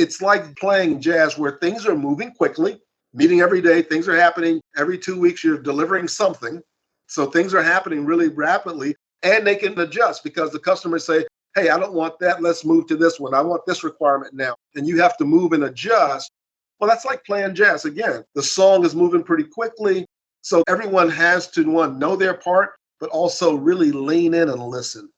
It's like playing jazz where things are moving quickly, meeting every day, things are happening. Every 2 weeks, you're delivering something. So things are happening really rapidly, and they can adjust because the customers say, hey, I don't want that. Let's move to this one. I want this requirement now. And you have to move and adjust. Well, that's like playing jazz. Again, the song is moving pretty quickly. So everyone has to, one, know their part, but also really lean in and listen.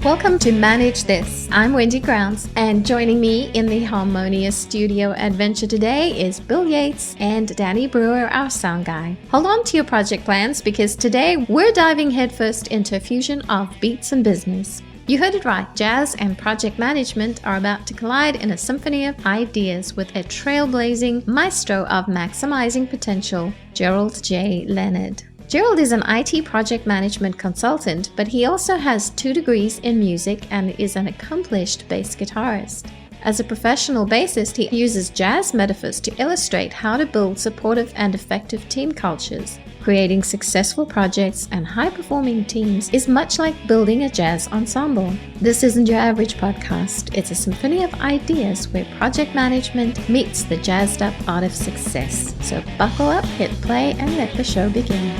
Welcome to Manage This. I'm Wendy Grounds, and joining me in the Harmonious Studio adventure today is Bill Yates and Danny Brewer, our sound guy. Hold on to your project plans because today we're diving headfirst into a fusion of beats and business. You heard it right, jazz and project management are about to collide in a symphony of ideas with a trailblazing maestro of maximizing potential, Gerald J. Leonard. Gerald is an IT project management consultant, but he also has 2 degrees in music and is an accomplished bass guitarist. As a professional bassist, he uses jazz metaphors to illustrate how to build supportive and effective team cultures. Creating successful projects and high-performing teams is much like building a jazz ensemble. This isn't your average podcast. It's a symphony of ideas where project management meets the jazzed-up art of success. So buckle up, hit play, and let the show begin.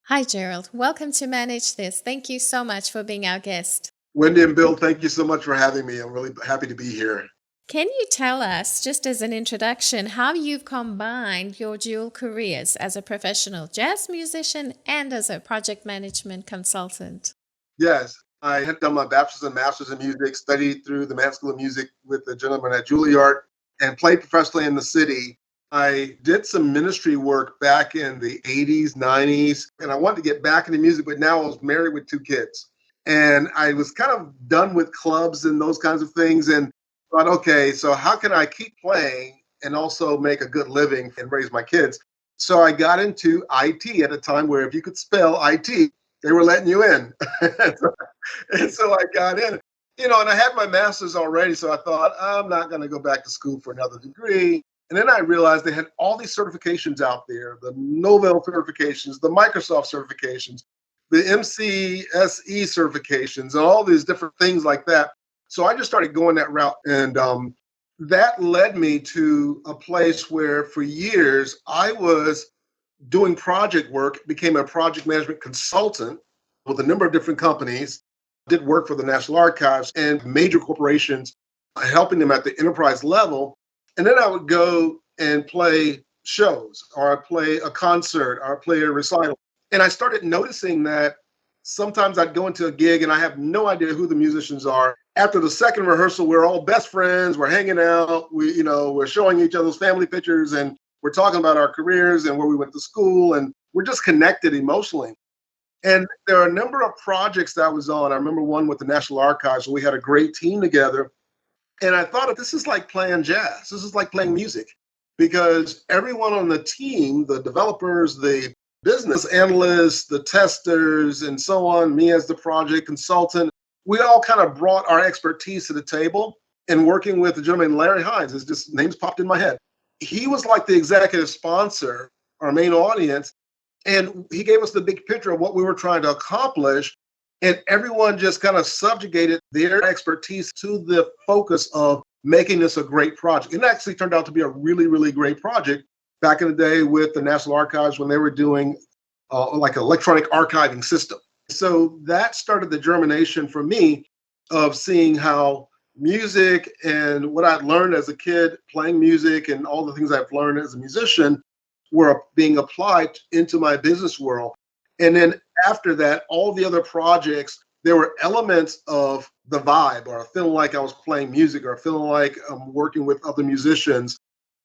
Hi, Gerald. Welcome to Manage This. Thank you so much for being our guest. Wendy and Bill, thank you so much for having me. I'm really happy to be here. Can you tell us, just as an introduction, how you've combined your dual careers as a professional jazz musician and as a project management consultant? Yes, I had done my bachelor's and master's in music, studied through the Mann School of Music with the gentleman at Juilliard, and played professionally in the city. I did some ministry work back in the 80s, 90s, and I wanted to get back into music, but now I was married with 2 kids. And I was kind of done with clubs and those kinds of things and thought, okay, so how can I keep playing and also make a good living and raise my kids? So I got into IT at a time where if you could spell IT, they were letting you in. and so I got in, and I had my master's already. So I thought, I'm not going to go back to school for another degree. And then I realized they had all these certifications out there, the Novell certifications, the Microsoft certifications, the MCSE certifications, and all these different things like that. So I just started going that route. And that led me to a place where for years I was doing project work, became a project management consultant with a number of different companies, did work for the National Archives and major corporations, helping them at the enterprise level. And then I would go and play shows, or I'd play a concert, or I'd play a recital. And I started noticing that sometimes I'd go into a gig and I have no idea who the musicians are. After the second rehearsal, we're all best friends, we're hanging out, we're showing each other's family pictures, and we're talking about our careers and where we went to school, and we're just connected emotionally. And there are a number of projects that I was on. I remember one with the National Archives where we had a great team together. And I thought, this is like playing jazz. This is like playing music, because everyone on the team, the developers, the business analysts, the testers, and so on, me as the project consultant, we all kind of brought our expertise to the table. And working with the gentleman, Larry Hines, his just names popped in my head. He was like the executive sponsor, our main audience, and he gave us the big picture of what we were trying to accomplish. And everyone just kind of subjugated their expertise to the focus of making this a great project. It actually turned out to be a really, really great project back in the day with the National Archives when they were doing like an electronic archiving system. So that started the germination for me of seeing how music and what I'd learned as a kid playing music and all the things I've learned as a musician were being applied into my business world. And then after that, all the other projects, there were elements of the vibe, or feeling like I was playing music, or feeling like I'm working with other musicians.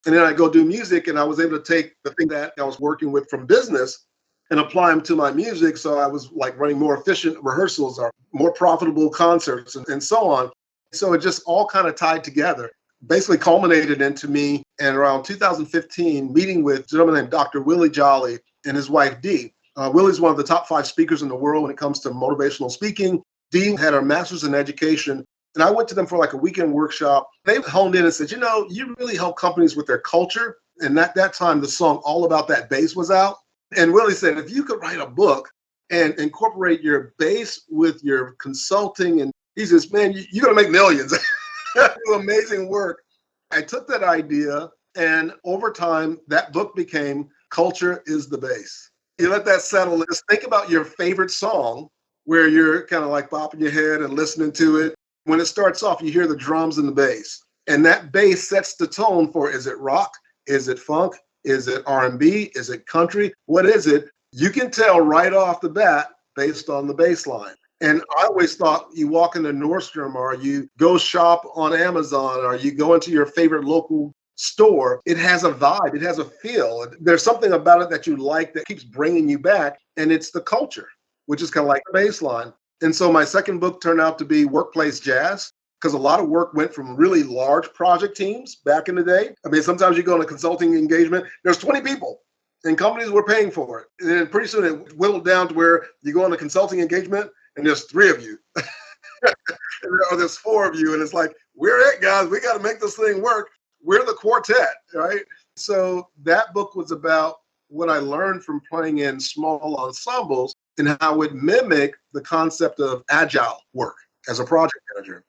And then I go do music, and I was able to take the thing that I was working with from business and apply them to my music. So I was like running more efficient rehearsals or more profitable concerts and so on. So it just all kind of tied together, basically culminated into me in around 2015 meeting with a gentleman named Dr. Willie Jolly and his wife, Dee. Willie's one of the top 5 speakers in the world when it comes to motivational speaking. Dee had her master's in education, and I went to them for like a weekend workshop. They honed in and said, you really help companies with their culture And at that time, the song All About That Bass was out. And Willie said, if you could write a book and incorporate your bass with your consulting, and he says, man, you're going to make millions. Do amazing work. I took that idea, and over time, that book became Culture is the Bass. You let that settle. Just think about your favorite song where you're kind of like bopping your head and listening to it. When it starts off, you hear the drums and the bass. And that bass sets the tone for, is it rock? Is it funk? Is it R&B? Is it country? What is it? You can tell right off the bat based on the bass line. And I always thought you walk into Nordstrom or you go shop on Amazon or you go into your favorite local store, it has a vibe, it has a feel. There's something about it that you like that keeps bringing you back. And it's the culture, which is kind of like the bass line. And so my second book turned out to be Workplace Jazz, because a lot of work went from really large project teams back in the day. I mean, sometimes you go on a consulting engagement, there's 20 people and companies were paying for it. And then pretty soon it whittled down to where you go on a consulting engagement and there's 3 of you. Or there's 4 of you. And it's like, we're it, guys. We got to make this thing work. We're the quartet, right? So that book was about what I learned from playing in small ensembles and how it mimicked the concept of agile work as a project manager.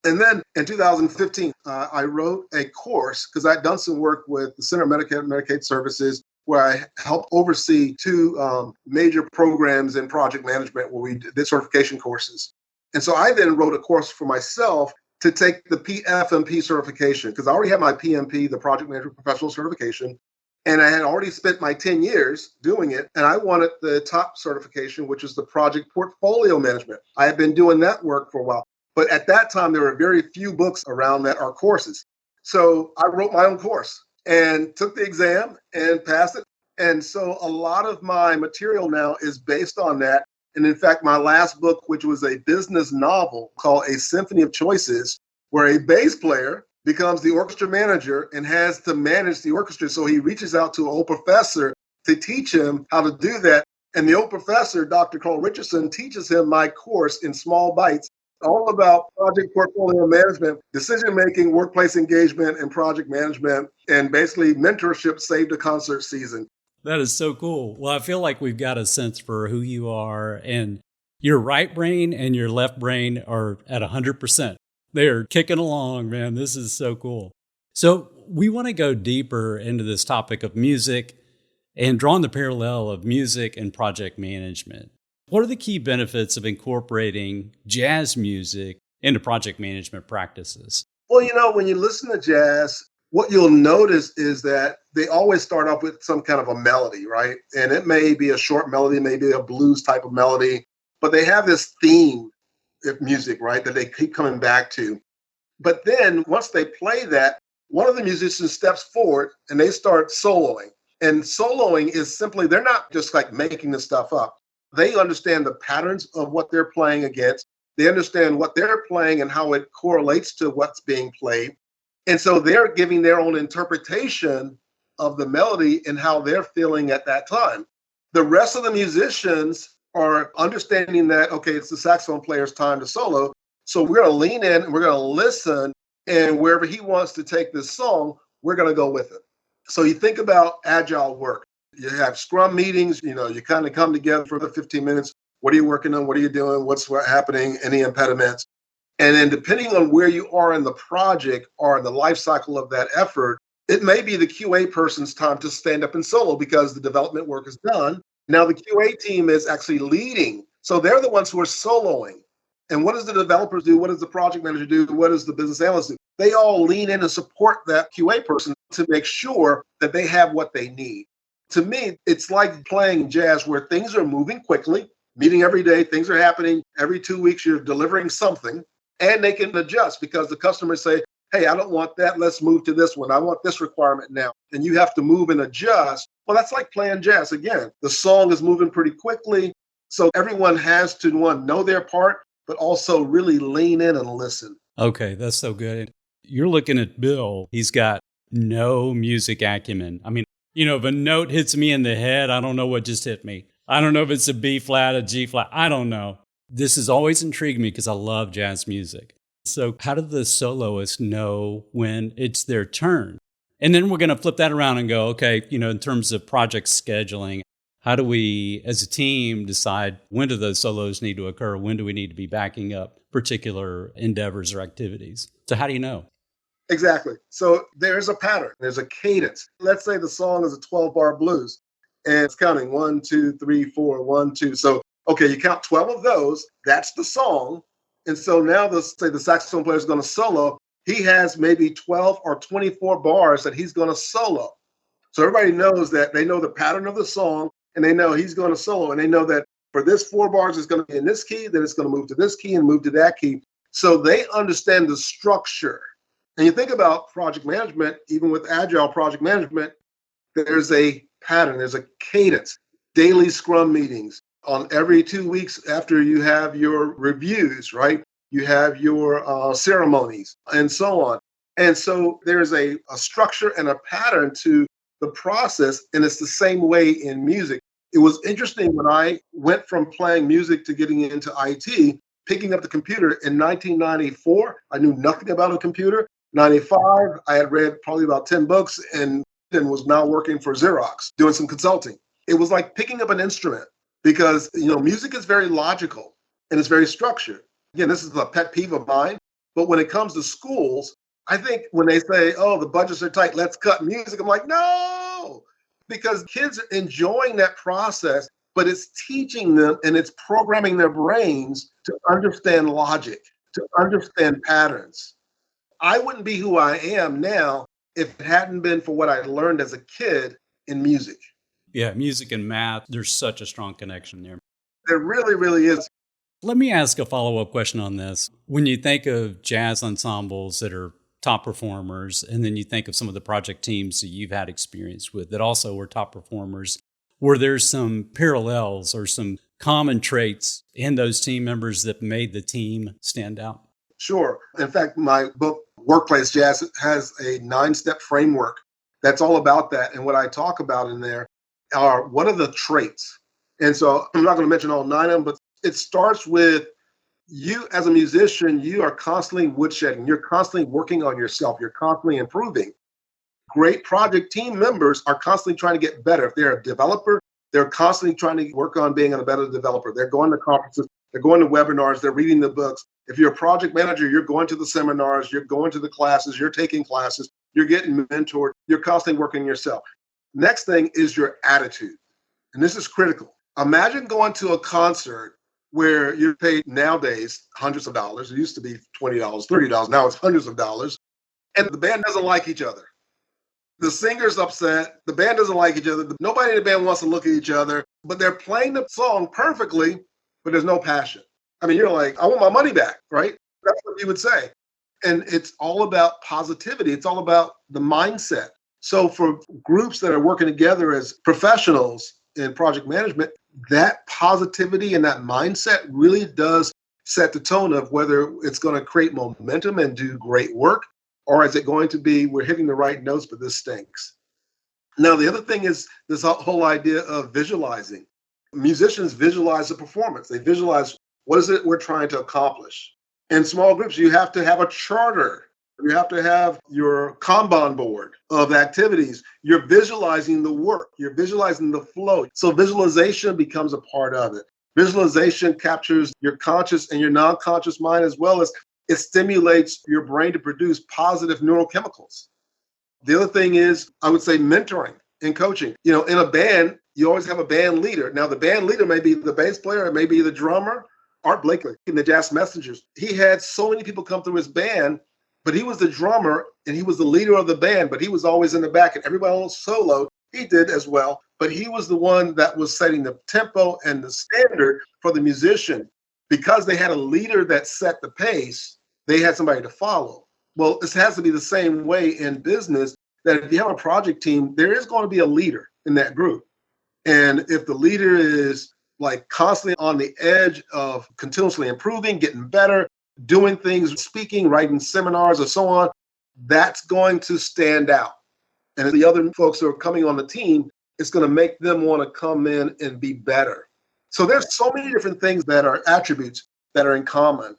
And then in 2015, I wrote a course because I'd done some work with the Center of Medicare and Medicaid Services where I helped oversee 2 major programs in project management where we did certification courses. And so I then wrote a course for myself to take the PFMP certification because I already had my PMP, the Project Management Professional Certification, and I had already spent my 10 years doing it. And I wanted the top certification, which is the Project Portfolio Management. I had been doing that work for a while. But at that time, there were very few books around that are courses. So I wrote my own course and took the exam and passed it. And so a lot of my material now is based on that. And in fact, my last book, which was a business novel called A Symphony of Choices, where a bass player becomes the orchestra manager and has to manage the orchestra. So he reaches out to an old professor to teach him how to do that. And the old professor, Dr. Carl Richardson, teaches him my course in small bites, all about project portfolio management, decision-making, workplace engagement, and project management, and basically mentorship saved a concert season. That is so cool. Well, I feel like we've got a sense for who you are, and your right brain and your left brain are at 100%. They're kicking along, man. This is so cool. So we want to go deeper into this topic of music and drawing the parallel of music and project management. What are the key benefits of incorporating jazz music into project management practices? Well, when you listen to jazz, what you'll notice is that they always start off with some kind of a melody, right? And it may be a short melody, maybe a blues type of melody, but they have this theme of music, right, that they keep coming back to. But then once they play that, one of the musicians steps forward and they start soloing. And soloing is simply, they're not just like making this stuff up. They understand the patterns of what they're playing against. They understand what they're playing and how it correlates to what's being played. And so they're giving their own interpretation of the melody and how they're feeling at that time. The rest of the musicians are understanding that, okay, it's the saxophone player's time to solo. So we're going to lean in and we're going to listen. And wherever he wants to take this song, we're going to go with it. So you think about agile work. You have scrum meetings, you kind of come together for the 15 minutes. What are you working on? What are you doing? What's happening? Any impediments? And then depending on where you are in the project or in the life cycle of that effort, it may be the QA person's time to stand up and solo because the development work is done. Now the QA team is actually leading. So they're the ones who are soloing. And what does the developers do? What does the project manager do? What does the business analyst do? They all lean in and support that QA person to make sure that they have what they need. To me, it's like playing jazz where things are moving quickly, meeting every day, things are happening. Every 2 weeks, you're delivering something. And they can adjust because the customers say, hey, I don't want that. Let's move to this one. I want this requirement now. And you have to move and adjust. Well, that's like playing jazz. Again, the song is moving pretty quickly. So everyone has to, know their part, but also really lean in and listen. Okay, that's so good. You're looking at Bill. He's got no music acumen. I mean, if a note hits me in the head, I don't know what just hit me. I don't know if it's a B flat, a G flat. I don't know. This has always intrigued me because I love jazz music. So how do the soloists know when it's their turn? And then we're going to flip that around and go, okay, in terms of project scheduling, how do we as a team decide when do those solos need to occur? When do we need to be backing up particular endeavors or activities? So how do you know? Exactly. So there's a pattern, there's a cadence. Let's say the song is a 12-bar blues and it's counting 1, 2, 3, 4, 1, 2. So, okay, you count 12 of those, that's the song. And so now say the saxophone player is going to solo. He has maybe 12 or 24 bars that he's going to solo. So everybody knows that they know the pattern of the song and they know he's going to solo. And they know that for this 4 bars, it's going to be in this key, then it's going to move to this key and move to that key. So they understand the structure. And you think about project management, even with agile project management, there's a pattern, there's a cadence, daily scrum meetings on every 2 weeks after you have your reviews, right? You have your ceremonies and so on. And so there's a structure and a pattern to the process. And it's the same way in music. It was interesting when I went from playing music to getting into IT, picking up the computer in 1994. I knew nothing about a computer. 95, I had read probably about 10 books and was now working for Xerox, doing some consulting. It was like picking up an instrument because, music is very logical and it's very structured. Again, this is a pet peeve of mine, but when it comes to schools, I think when they say, oh, the budgets are tight, let's cut music, I'm like, no, because kids are enjoying that process, but it's teaching them and it's programming their brains to understand logic, to understand patterns. I wouldn't be who I am now if it hadn't been for what I learned as a kid in music. Yeah, music and math, there's such a strong connection there. There really, really is. Let me ask a follow-up question on this. When you think of jazz ensembles that are top performers, and then you think of some of the project teams that you've had experience with that also were top performers, were there some parallels or some common traits in those team members that made the team stand out? Sure. In fact, my book, Workplace Jazz, has a 9-step framework that's all about that. And what I talk about in there are what are the traits. And so I'm not going to mention all 9 of them, but it starts with you as a musician, you are constantly woodshedding. You're constantly working on yourself. You're constantly improving. Great project team members are constantly trying to get better. If they're a developer, they're constantly trying to work on being a better developer. They're going to conferences, they're going to webinars, they're reading the books. If you're a project manager, you're going to the seminars, you're going to the classes, you're taking classes, you're getting mentored, you're constantly working yourself. Next thing is your attitude. And this is critical. Imagine going to a concert where you're paid nowadays hundreds of dollars. It used to be $20, $30. Now it's hundreds of dollars. And the band doesn't like each other. The singer's upset. The band doesn't like each other. Nobody in the band wants to look at each other, but they're playing the song perfectly, but there's no passion. I mean, you're like, I want my money back, right? That's what you would say. And it's all about positivity. It's all about the mindset. So for groups that are working together as professionals in project management, that positivity and that mindset really does set the tone of whether it's going to create momentum and do great work, or is it going to be, we're hitting the right notes, but this stinks. Now, the other thing is this whole idea of visualizing. Musicians visualize the performance. They visualize what is it we're trying to accomplish. In small groups, you have to have a charter. You have to have your Kanban board of activities. You're visualizing the work. You're visualizing the flow. So visualization becomes a part of it. Visualization captures your conscious and your non-conscious mind, as well as it stimulates your brain to produce positive neurochemicals. The other thing is, I would say, mentoring and coaching. In a band, you always have a band leader. Now, the band leader may be the bass player, it may be the drummer. Art Blakely in the Jazz Messengers, he had so many people come through his band, but he was the drummer and he was the leader of the band, but he was always in the back, and everybody else soloed. He did as well, but he was the one that was setting the tempo and the standard for the musician. Because they had a leader that set the pace, they had somebody to follow. Well, this has to be the same way in business, that if you have a project team, there is going to be a leader in that group. And if the leader is like constantly on the edge of continuously improving, getting better, doing things, speaking, writing seminars, or so on, that's going to stand out. And the other folks who are coming on the team, it's going to make them want to come in and be better. So there's so many different things that are attributes that are in common.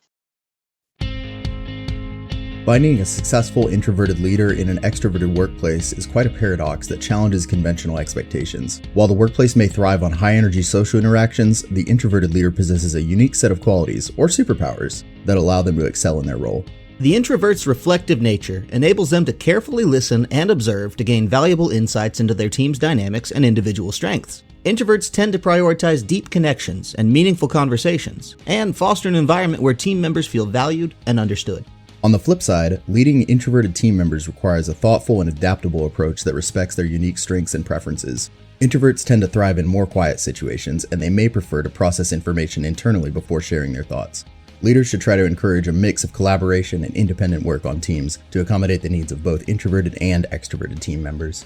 Finding a successful introverted leader in an extroverted workplace is quite a paradox that challenges conventional expectations. While the workplace may thrive on high-energy social interactions, the introverted leader possesses a unique set of qualities, or superpowers, that allow them to excel in their role. The introvert's reflective nature enables them to carefully listen and observe to gain valuable insights into their team's dynamics and individual strengths. Introverts tend to prioritize deep connections and meaningful conversations, and foster an environment where team members feel valued and understood. On the flip side, leading introverted team members requires a thoughtful and adaptable approach that respects their unique strengths and preferences. Introverts tend to thrive in more quiet situations, and they may prefer to process information internally before sharing their thoughts. Leaders should try to encourage a mix of collaboration and independent work on teams to accommodate the needs of both introverted and extroverted team members.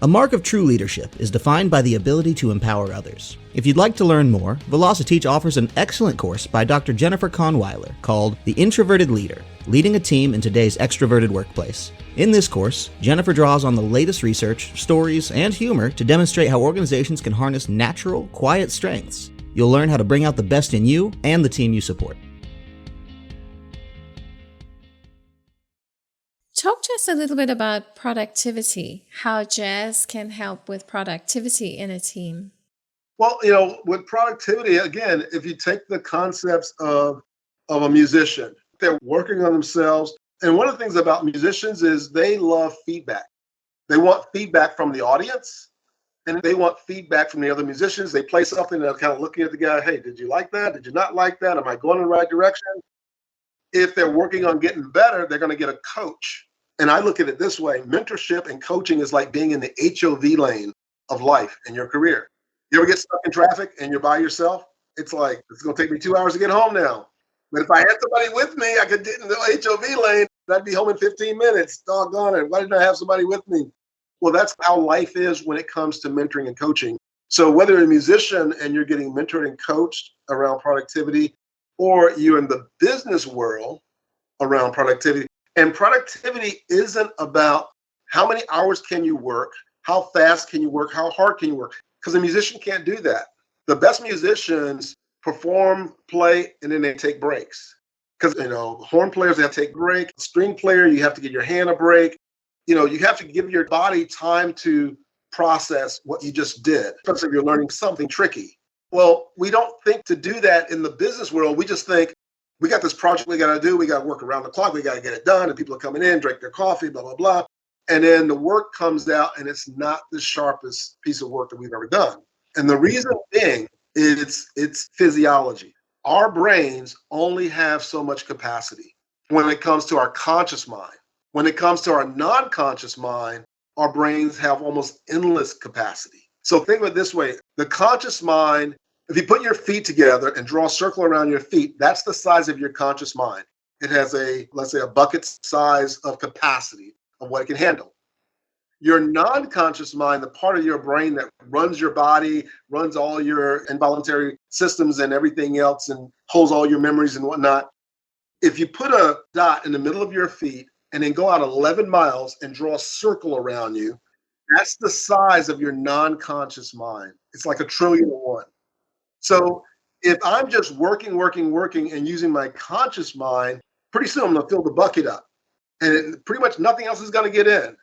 A mark of true leadership is defined by the ability to empower others. If you'd like to learn more, Velociteach offers an excellent course by Dr. Jennifer Kahnweiler called The Introverted Leader: Leading a Team in Today's Extroverted Workplace. In this course, Jennifer draws on the latest research, stories, and humor to demonstrate how organizations can harness natural, quiet strengths. You'll learn how to bring out the best in you and the team you support. Talk to us a little bit about productivity, how jazz can help with productivity in a team. Well, with productivity, again, if you take the concepts of a musician, they're working on themselves. And one of the things about musicians is they love feedback. They want feedback from the audience, and they want feedback from the other musicians. They play something, and they're kind of looking at the guy, hey, did you like that? Did you not like that? Am I going in the right direction? If they're working on getting better, they're going to get a coach. And I look at it this way: mentorship and coaching is like being in the HOV lane of life in your career. You ever get stuck in traffic and you're by yourself? It's like, it's going to take me 2 hours to get home now. But if I had somebody with me, I could get in the HOV lane. I'd be home in 15 minutes. Doggone it. Why didn't I have somebody with me? Well, that's how life is when it comes to mentoring and coaching. So whether you're a musician and you're getting mentored and coached around productivity, or you're in the business world around productivity, and productivity isn't about how many hours can you work, how fast can you work, how hard can you work, because a musician can't do that. The best musicians perform, play, and then they take breaks. Because, horn players, they have to take a break. String player, you have to give your hand a break. You have to give your body time to process what you just did, especially if you're learning something tricky. Well, we don't think to do that in the business world. We just think, we got this project we got to do. We got to work around the clock. We got to get it done. And people are coming in, drink their coffee, blah, blah, blah. And then the work comes out and it's not the sharpest piece of work that we've ever done. And the reason being is it's physiology. Our brains only have so much capacity when it comes to our conscious mind. When it comes to our non-conscious mind, our brains have almost endless capacity. So think of it this way: the conscious mind, if you put your feet together and draw a circle around your feet, that's the size of your conscious mind. It has let's say a bucket size of capacity of what it can handle. Your non-conscious mind, the part of your brain that runs your body, runs all your involuntary systems and everything else, and holds all your memories and whatnot. If you put a dot in the middle of your feet and then go out 11 miles and draw a circle around you, that's the size of your non-conscious mind. It's like 1,000,000,000,001. So if I'm just working and using my conscious mind, pretty soon I'm going to fill the bucket up. And pretty much nothing else is going to get in.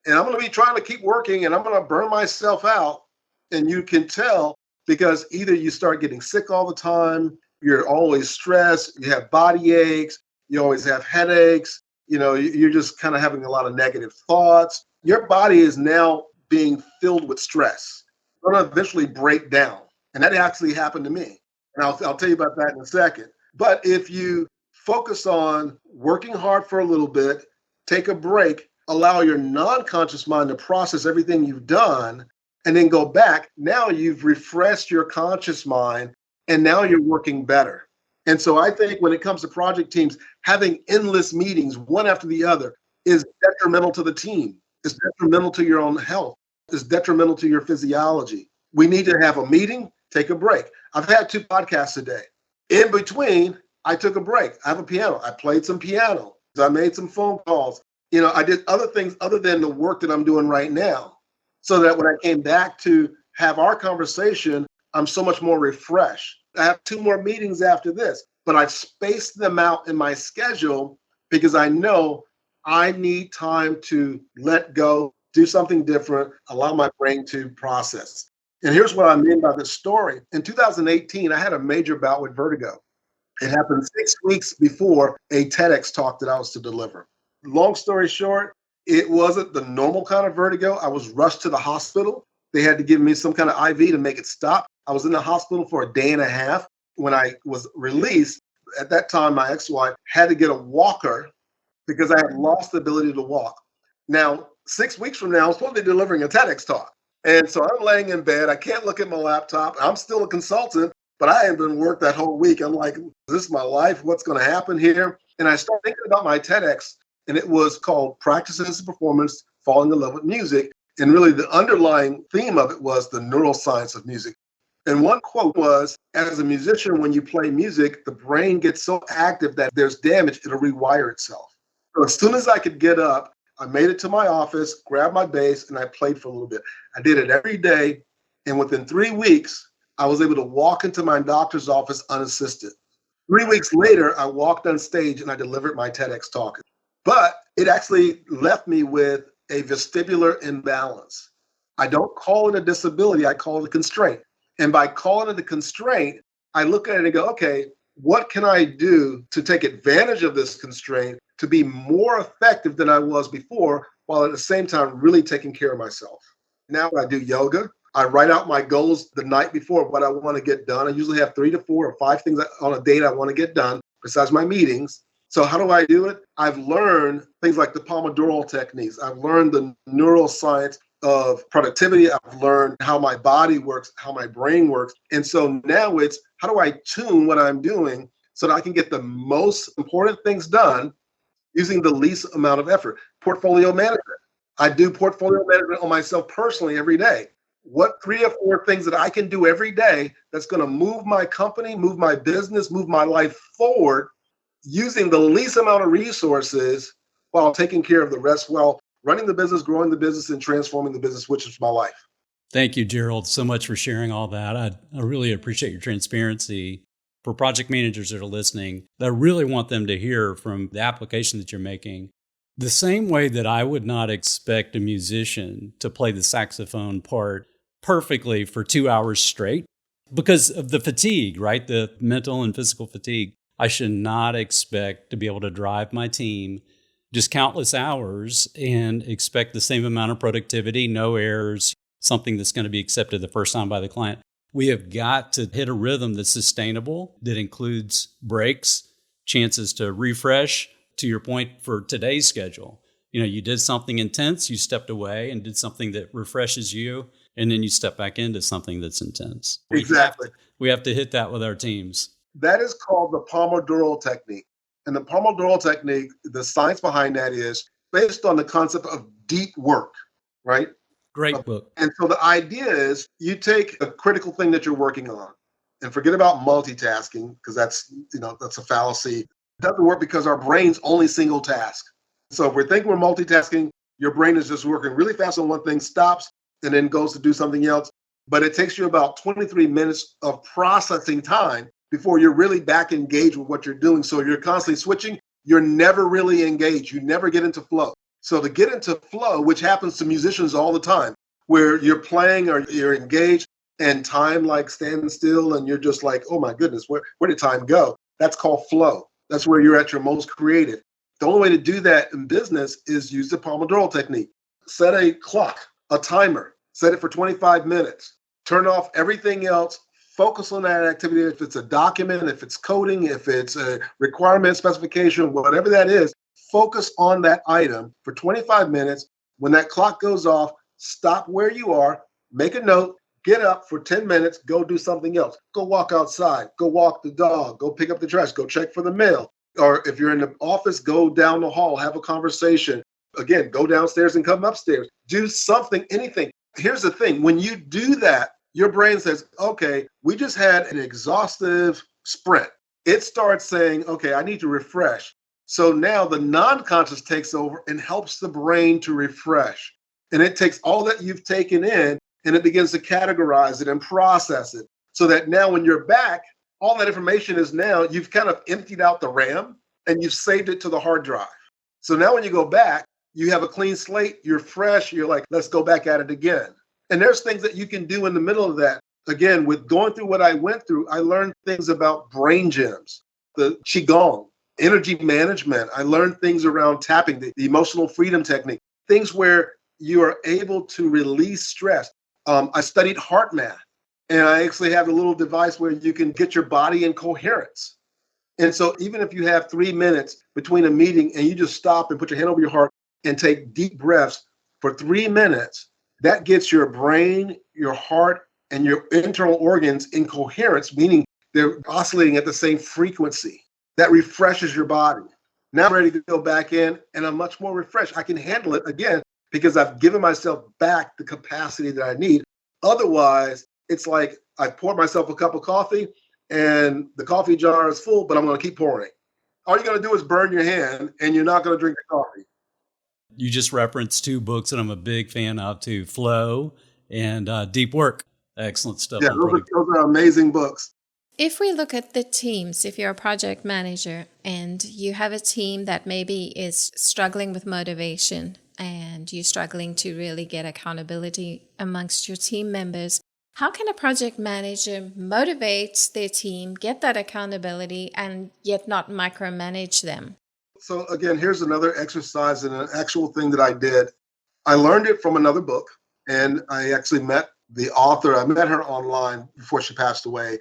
And I'm going to be trying to keep working, and I'm going to burn myself out. And you can tell, because either you start getting sick all the time, you're always stressed, you have body aches, you always have headaches, you're just kind of having a lot of negative thoughts. Your body is now being filled with stress. It's going to eventually break down. And that actually happened to me. And I'll tell you about that in a second. But if you focus on working hard for a little bit, take a break, allow your non-conscious mind to process everything you've done, and then go back, now you've refreshed your conscious mind, and now you're working better. And so I think when it comes to project teams, having endless meetings, one after the other, is detrimental to the team. It's detrimental to your own health. It's detrimental to your physiology. We need to have a meeting, take a break. I've had 2 podcasts today. In between, I took a break. I have a piano. I played some piano. I made some phone calls. I did other things other than the work that I'm doing right now, so that when I came back to have our conversation, I'm so much more refreshed. I have 2 more meetings after this, but I've spaced them out in my schedule because I know I need time to let go, do something different, allow my brain to process. And here's what I mean by this story. In 2018, I had a major bout with vertigo. It happened 6 weeks before a TEDx talk that I was to deliver. Long story short, it wasn't the normal kind of vertigo. I was rushed to the hospital. They had to give me some kind of IV to make it stop. I was in the hospital for a day and a half. When I was released, at that time, my ex-wife had to get a walker because I had lost the ability to walk. Now, 6 weeks from now, I'm supposed to be delivering a TEDx talk. And so I'm laying in bed. I can't look at my laptop. I'm still a consultant, but I hadn't been work that whole week. I'm like, is this my life? What's going to happen here? And I started thinking about my TEDx, and it was called Practices and Performance, Falling in Love with Music. And really the underlying theme of it was the neuroscience of music. And one quote was, as a musician, when you play music, the brain gets so active that there's damage, it'll rewire itself. So as soon as I could get up, I made it to my office, grabbed my bass, and I played for a little bit. I did it every day. And within 3 weeks, I was able to walk into my doctor's office unassisted. 3 weeks later, I walked on stage and I delivered my TEDx talk. But it actually left me with a vestibular imbalance. I don't call it a disability, I call it a constraint. And by calling it a constraint, I look at it and go, okay, what can I do to take advantage of this constraint to be more effective than I was before, while at the same time really taking care of myself? Now I do yoga. I write out my goals the night before, what I want to get done. I usually have 3 to 4 or 5 things on a date I want to get done besides my meetings. So how do I do it? I've learned things like the Pomodoro techniques. I've learned the neuroscience of productivity. I've learned how my body works, how my brain works. And so now it's, how do I tune what I'm doing so that I can get the most important things done using the least amount of effort? Portfolio management. I do portfolio management on myself personally every day. What 3 or 4 things that I can do every day that's going to move my company, move my business, move my life forward using the least amount of resources while taking care of the rest, while running the business, growing the business, and transforming the business, which is my life. Thank you, Gerald, so much for sharing all that. I really appreciate your transparency. For project managers that are listening, I really want them to hear from the application that you're making. The same way that I would not expect a musician to play the saxophone part perfectly for 2 hours straight because of the fatigue, right? The mental and physical fatigue. I should not expect to be able to drive my team just countless hours and expect the same amount of productivity, no errors, something that's going to be accepted the first time by the client. We have got to hit a rhythm that's sustainable, that includes breaks, chances to refresh. To your point for today's schedule, you did something intense, you stepped away and did something that refreshes you, and then you step back into something that's intense. Exactly. We have to hit that with our teams. That is called the Pomodoro technique. And the Pomodoro technique, the science behind that is based on the concept of deep work, right? Great book. And so the idea is you take a critical thing that you're working on and forget about multitasking, because that's a fallacy. It doesn't work because our brain's only single task. So if we're thinking we're multitasking, your brain is just working really fast on one thing, stops, and then goes to do something else. But it takes you about 23 minutes of processing time before you're really back engaged with what you're doing. So you're constantly switching. You're never really engaged. You never get into flow. So to get into flow, which happens to musicians all the time, where you're playing or you're engaged and time like standing still and you're just like, oh my goodness, where did time go? That's called flow. That's where you're at your most creative. The only way to do that in business is use the Pomodoro technique. Set a clock, a timer, set it for 25 minutes, turn off everything else, focus on that activity. If it's a document, if it's coding, if it's a requirement specification, whatever that is, focus on that item for 25 minutes. When that clock goes off, stop where you are, make a note, get up for 10 minutes, go do something else. Go walk outside, go walk the dog, go pick up the trash, go check for the mail. Or if you're in the office, go down the hall, have a conversation. Again, go downstairs and come upstairs. Do something, anything. Here's the thing. When you do that, your brain says, okay, we just had an exhaustive sprint. It starts saying, okay, I need to refresh. So now the non-conscious takes over and helps the brain to refresh. And it takes all that you've taken in and it begins to categorize it and process it so that now when you're back, all that information is now, you've kind of emptied out the RAM and you've saved it to the hard drive. So now when you go back, you have a clean slate, you're fresh, you're like, let's go back at it again. And there's things that you can do in the middle of that. Again, with going through what I went through, I learned things about brain gyms, the Qigong, energy management. I learned things around tapping, the emotional freedom technique, things where you are able to release stress. I studied heart math, and I actually have a little device where you can get your body in coherence. And so even if you have 3 minutes between a meeting and you just stop and put your hand over your heart and take deep breaths for 3 minutes, that gets your brain, your heart, and your internal organs in coherence, meaning they're oscillating at the same frequency. That refreshes your body. Now I'm ready to go back in, and I'm much more refreshed. I can handle it again because I've given myself back the capacity that I need. Otherwise, it's like I poured myself a cup of coffee and the coffee jar is full, but I'm going to keep pouring. All you're going to do is burn your hand, and you're not going to drink the coffee. You just referenced 2 books that I'm a big fan of too, Flow and Deep Work. Excellent stuff. Yeah, those are amazing books. If we look at the teams, if you're a project manager and you have a team that maybe is struggling with motivation and you're struggling to really get accountability amongst your team members, how can a project manager motivate their team, get that accountability, and yet not micromanage them? So again, here's another exercise and an actual thing that I did. I learned it from another book, and I actually met the author. I met her online before she passed away.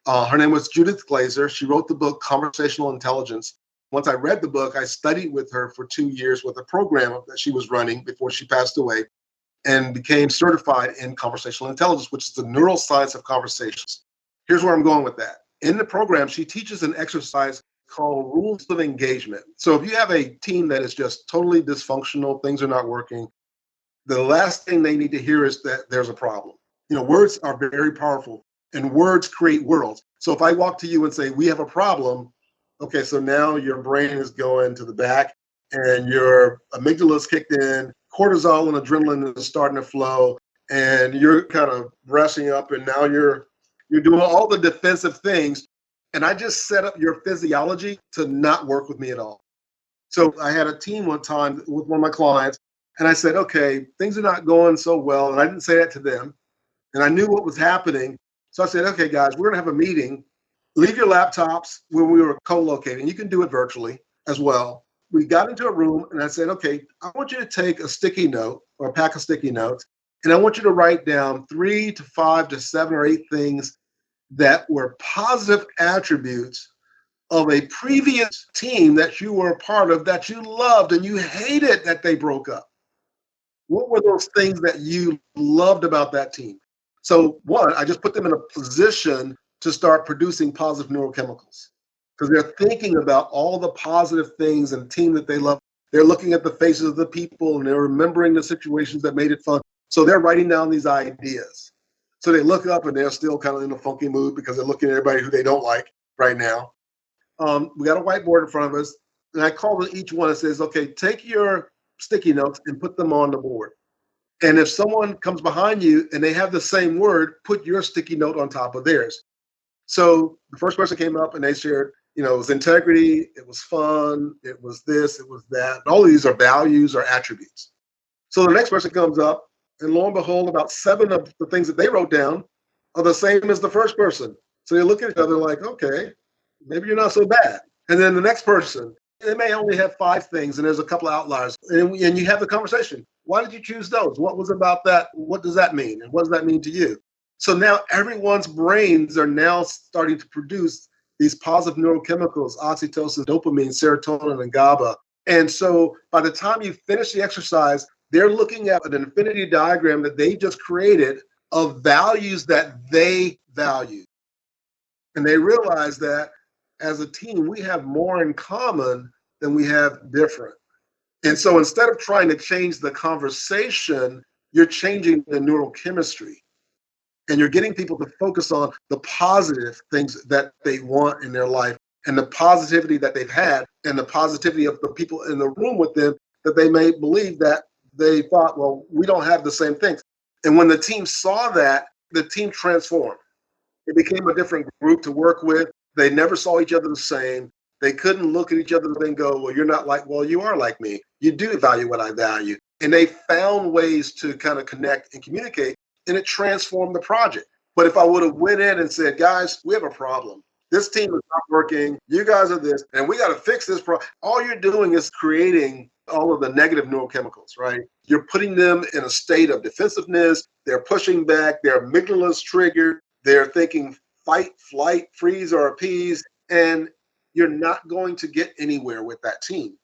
Her name was Judith Glaser. She wrote the book Conversational Intelligence. Once I read the book, I studied with her for 2 years with a program that she was running before she passed away, and became certified in conversational intelligence, which is the neuroscience of conversations. Here's where I'm going with that. In the program, she teaches an exercise called rules of engagement. So if you have a team that is just totally dysfunctional, things are not working, the last thing they need to hear is that there's a problem. Words are very powerful, and words create worlds. So if I walk to you and say, we have a problem, okay, so now your brain is going to the back and your amygdala is kicked in, cortisol and adrenaline is starting to flow, and you're kind of brushing up, and now you're doing all the defensive things. And I just set up your physiology to not work with me at all. So I had a team one time with one of my clients, and I said, okay, things are not going so well. And I didn't say that to them. And I knew what was happening. So I said, okay, guys, we're going to have a meeting. Leave your laptops when we were co-locating. You can do it virtually as well. We got into a room, and I said, okay, I want you to take a sticky note or a pack of sticky notes, and I want you to write down 3 to 5 to 7 or 8 things that were positive attributes of a previous team that you were a part of, that you loved and you hated that they broke up. What were those things that you loved about that team? So one, I just put them in a position to start producing positive neurochemicals, because they're thinking about all the positive things and the team that they love. They're looking at the faces of the people, and they're remembering the situations that made it fun. So they're writing down these ideas. So they look up, and they're still kind of in a funky mood because they're looking at everybody who they don't like right now. We got a whiteboard in front of us, and I call each one and says, okay, take your sticky notes and put them on the board. And if someone comes behind you and they have the same word, put your sticky note on top of theirs. So the first person came up and they shared, it was integrity, it was fun, it was this, it was that. All of these are values or attributes. So the next person comes up, and lo and behold, about 7 of the things that they wrote down are the same as the first person. So they look at each other like, okay, maybe you're not so bad. And then the next person, they may only have 5 things, and there's a couple of outliers. And you have the conversation. Why did you choose those? What was about that? What does that mean? And what does that mean to you? So now everyone's brains are now starting to produce these positive neurochemicals, oxytocin, dopamine, serotonin, and GABA. And so by the time you finish the exercise, they're looking at an infinity diagram that they just created of values that they value. And they realize that as a team, we have more in common than we have different. And so instead of trying to change the conversation, you're changing the neurochemistry. And you're getting people to focus on the positive things that they want in their life, and the positivity that they've had, and the positivity of the people in the room with them that they may believe that they thought, well, we don't have the same things. And when the team saw that, the team transformed. It became a different group to work with. They never saw each other the same. They couldn't look at each other and go, well, you're not like, well, you are like me. You do value what I value. And they found ways to kind of connect and communicate, and it transformed the project. But if I would have went in and said, guys, we have a problem. This team is not working. You guys are this, and we got to fix this problem. All you're doing is creating all of the negative neurochemicals, right? You're putting them in a state of defensiveness. They're pushing back. Their amygdala's triggered. They're thinking fight, flight, freeze, or appease. And you're not going to get anywhere with that team.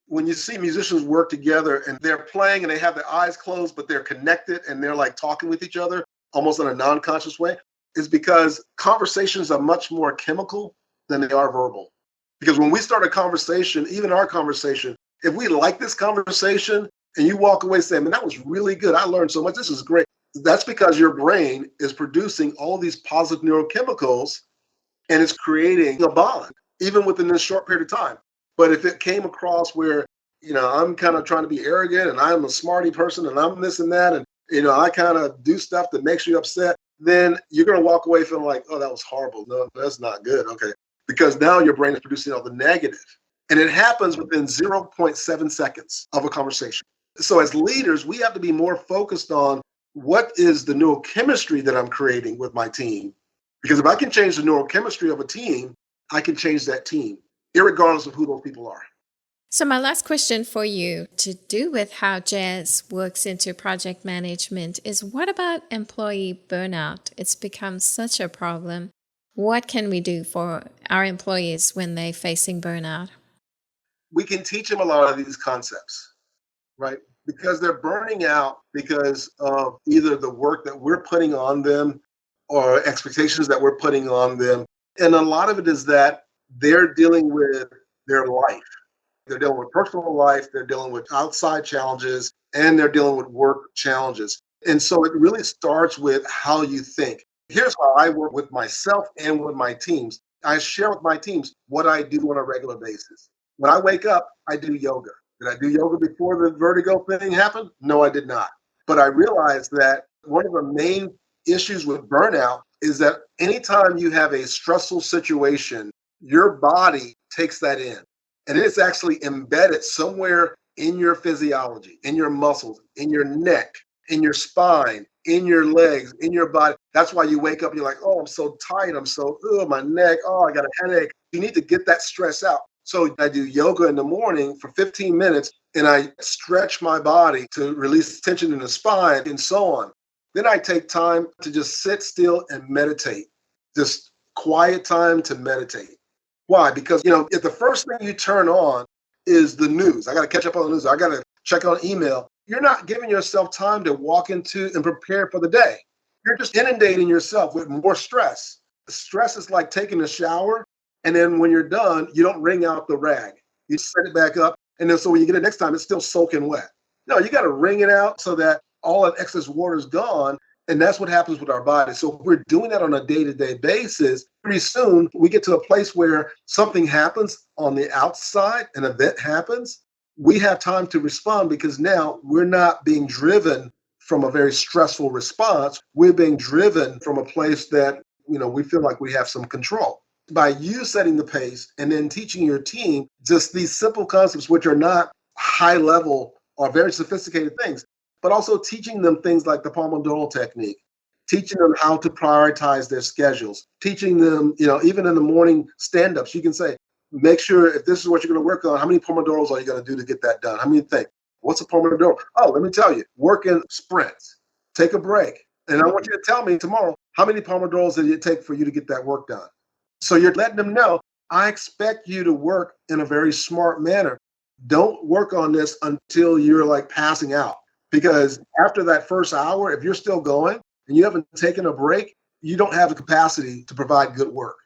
When you see musicians work together and they're playing and they have their eyes closed, but they're connected and they're like talking with each other almost in a non-conscious way, is because conversations are much more chemical than they are verbal. Because when we start a conversation, even our conversation, if we like this conversation and you walk away saying, man, that was really good. I learned so much. This is great. That's because your brain is producing all these positive neurochemicals and it's creating a bond, even within this short period of time. But if it came across where, I'm kind of trying to be arrogant and I'm a smarty person and I'm this and that, and, I kind of do stuff that makes you upset, then you're going to walk away feeling like, oh, that was horrible. No, that's not good. Okay. Because now your brain is producing all the negative. And it happens within 0.7 seconds of a conversation. So as leaders, we have to be more focused on what is the neurochemistry that I'm creating with my team. Because if I can change the neurochemistry of a team, I can change that team, irregardless of who those people are. So my last question for you, to do with how jazz works into project management, is what about employee burnout? It's become such a problem. What can we do for our employees when they're facing burnout? We can teach them a lot of these concepts, right? Because they're burning out because of either the work that we're putting on them or expectations that we're putting on them. And a lot of it is that they're dealing with their life. They're dealing with personal life, they're dealing with outside challenges, and they're dealing with work challenges. And so it really starts with how you think. Here's how I work with myself and with my teams. I share with my teams what I do on a regular basis. When I wake up, I do yoga. Did I do yoga before the vertigo thing happened? No, I did not. But I realized that one of the main issues with burnout is that anytime you have a stressful situation, your body takes that in. And it's actually embedded somewhere in your physiology, in your muscles, in your neck, in your spine, in your legs, in your body. That's why you wake up, you're like, oh, I'm so tight. I'm so, my neck. Oh, I got a headache. You need to get that stress out. So I do yoga in the morning for 15 minutes and I stretch my body to release tension in the spine and so on. Then I take time to just sit still and meditate, just quiet time to meditate. Why? Because, if the first thing you turn on is the news, I got to catch up on the news, I got to check on email, you're not giving yourself time to walk into and prepare for the day. You're just inundating yourself with more stress. Stress is like taking a shower, and then when you're done, you don't wring out the rag. You set it back up, and then so when you get it next time, it's still soaking wet. No, you got to wring it out so that all that excess water is gone. And that's what happens with our body. So if we're doing that on a day-to-day basis, pretty soon we get to a place where something happens on the outside, an event happens, we have time to respond because now we're not being driven from a very stressful response. We're being driven from a place that, we feel like we have some control. By you setting the pace and then teaching your team just these simple concepts, which are not high level or very sophisticated things, but also teaching them things like the Pomodoro technique, teaching them how to prioritize their schedules, teaching them, even in the morning stand-ups, you can say, make sure if this is what you're going to work on, how many Pomodoros are you going to do to get that done? How many think? What's a Pomodoro? Oh, let me tell you, work in sprints, take a break. And I want you to tell me tomorrow, how many Pomodoros did it take for you to get that work done? So you're letting them know, I expect you to work in a very smart manner. Don't work on this until you're like passing out. Because after that first hour, if you're still going and you haven't taken a break, you don't have the capacity to provide good work.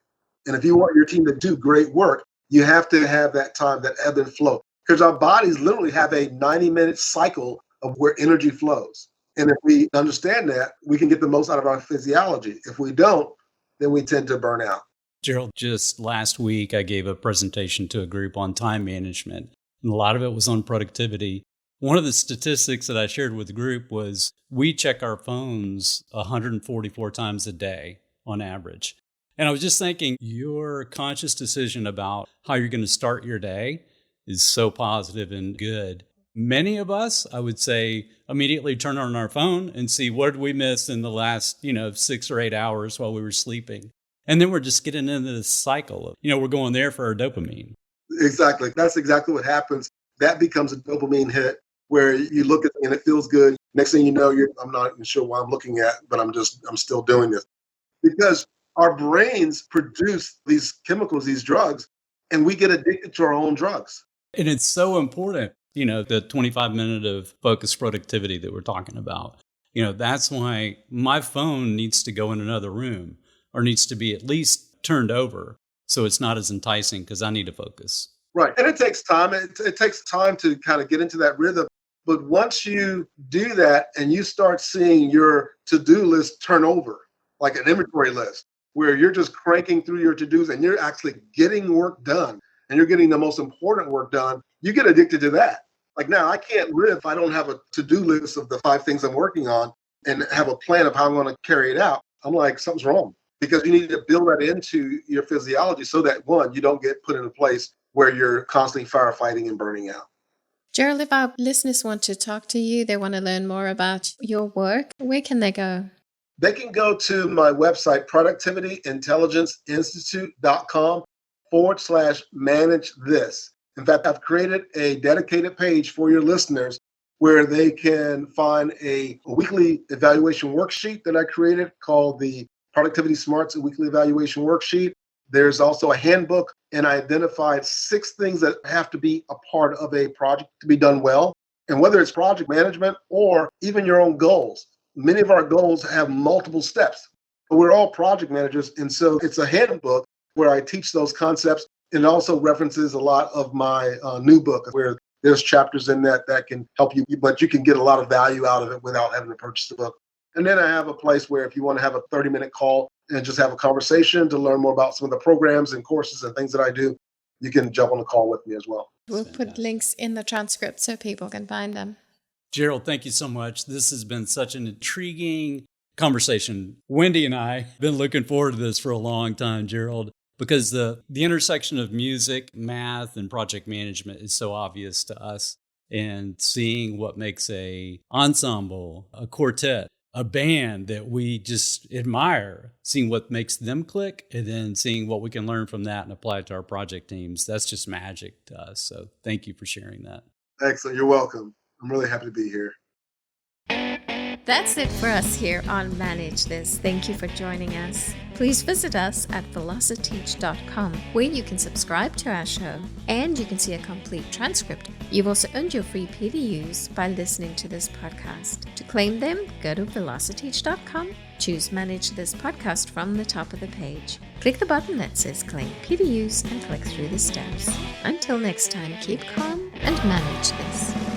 And if you want your team to do great work, you have to have that time, that ebb and flow. Because our bodies literally have a 90-minute cycle of where energy flows. And if we understand that, we can get the most out of our physiology. If we don't, then we tend to burn out. Gerald, just last week, I gave a presentation to a group on time management, and a lot of it was on productivity. One of the statistics that I shared with the group was we check our phones 144 times a day on average. And I was just thinking, your conscious decision about how you're going to start your day is so positive and good. Many of us, I would say, immediately turn on our phone and see what did we miss in the last, 6 or 8 hours while we were sleeping. And then we're just getting into this cycle of, we're going there for our dopamine. Exactly. That's exactly what happens. That becomes a dopamine hit where you look at it and it feels good. Next thing you know, I'm not even sure what I'm looking at, but I'm still doing this. Because our brains produce these chemicals, these drugs, and we get addicted to our own drugs. And it's so important, the 25-minute of focused productivity that we're talking about. That's why my phone needs to go in another room or needs to be at least turned over so it's not as enticing because I need to focus. Right. And it takes time. It takes time to kind of get into that rhythm. But once you do that and you start seeing your to-do list turn over, like an inventory list, where you're just cranking through your to-dos and you're actually getting work done and you're getting the most important work done, you get addicted to that. Like now, I can't live if I don't have a to-do list of the 5 things I'm working on and have a plan of how I'm going to carry it out. I'm like, something's wrong. Because you need to build that into your physiology so that, one, you don't get put in a place where you're constantly firefighting and burning out. Gerald, if our listeners want to talk to you, they want to learn more about your work, where can they go? They can go to my website, productivityintelligenceinstitute.com/manage this. In fact, I've created a dedicated page for your listeners where they can find a weekly evaluation worksheet that I created called the Productivity Smarts Weekly Evaluation Worksheet. There's also a handbook, and I identified 6 things that have to be a part of a project to be done well. And whether it's project management or even your own goals, many of our goals have multiple steps. But we're all project managers, and so it's a handbook where I teach those concepts, and also references a lot of my new book where there's chapters in that can help you, but you can get a lot of value out of it without having to purchase the book. And then I have a place where if you want to have a 30-minute call and just have a conversation to learn more about some of the programs and courses and things that I do, you can jump on the call with me as well. We'll put links in the transcript so people can find them. Gerald, thank you so much. This has been such an intriguing conversation. Wendy and I have been looking forward to this for a long time, Gerald, because the intersection of music, math, and project management is so obvious to us. And seeing what makes a ensemble, a quartet, a band that we just admire, seeing what makes them click, and then seeing what we can learn from that and apply it to our project teams. That's just magic to us. So thank you for sharing that. Excellent. You're welcome. I'm really happy to be here. That's it for us here on Manage This. Thank you for joining us. Please visit us at velociteach.com, where you can subscribe to our show and you can see a complete transcript. You've also earned your free PDUs by listening to this podcast. To claim them, go to velociteach.com, choose Manage This podcast from the top of the page. Click the button that says Claim PDUs and click through the steps. Until next time, keep calm and manage this.